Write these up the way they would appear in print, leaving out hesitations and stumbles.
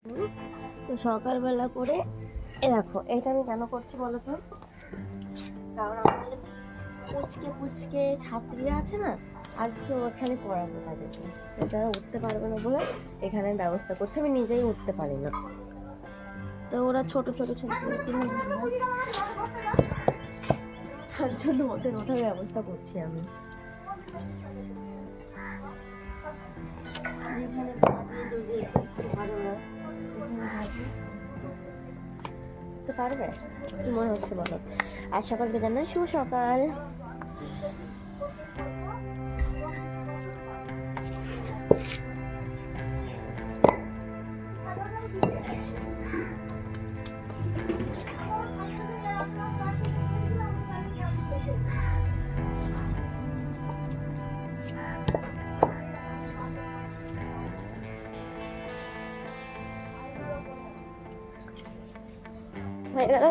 তো সকালবেলা করে দেখো এটা আমি কেন করছি বলো তো, কারণ আমাদের পুচকে পুচকে ছাত্রীরা আছে না, আজকে ওখানে পড়াবো তাদেরকে। তো তারা উঠতে পারবে না বলে এখানে ব্যবস্থা করছি, আমি নিজেই উঠতে পারি না। তো ওরা ছোট ছোট ছোট তার জন্য ওদের ওঠার ব্যবস্থা করছি আমি। যদি পারো না পারবে কি মনে হচ্ছে বলো? আর সকালকে জানাই শুভ সকাল।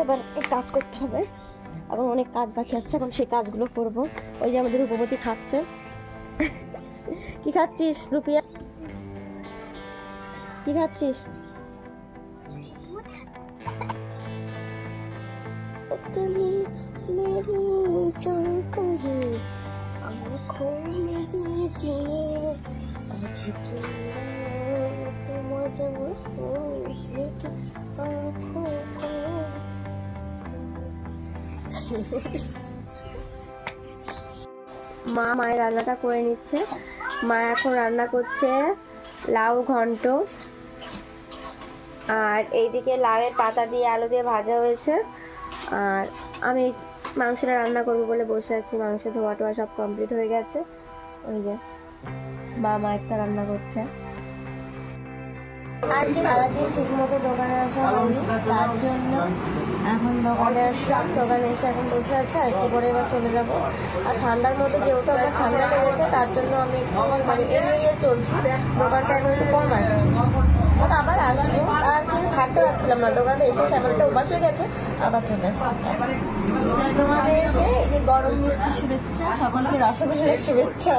এবার কাজ করতে হবে, এখন অনেক কাজ বাকি আছে, এখন সেই কাজগুলো করবো। ওই যে আমাদের রূপবতী খাচ্ছে। কি খাচ্ছিস রুপিয়া, কি খাচ্ছিস? মা মায়ের রান্নাটা করে নিচ্ছে। মা এখন রান্না করছে লাউ ঘন্ট, আর এইদিকে লাউয়ের পাতা দিয়ে আলু দিয়ে ভাজা হয়েছে। আর আমি মাংসটা রান্না করবো বলে বসে আছি। মাংস ধোয়া টোয়া সব কমপ্লিট হয়ে গেছে। ওই যে মা একটা রান্না করছে। আজকে সারাদিন ঠিক মতো দোকানে আসা হয়নি, তার জন্য এখন দোকানে আসলাম। দোকানে এসে এখন বসে আছে, আর একটু পরে এবার চলে যাবো। আর ঠান্ডার মধ্যে যেহেতু আমার ঠান্ডা লেগেছে, তার জন্য আমি একটু মানে এড়িয়ে চলছি। দোকানটা এখন একটু কম আসছে, আবার আসবো। আর কিছু থাকতে পারছিলাম না দোকানে, এসে আমার একটা অভ্যাস হয়ে গেছে, আবার চলে আসছি। তোমাদেরকে এই যে গরম মিষ্টি শুভেচ্ছা, সকলকে রসগোল্লার শুভেচ্ছা।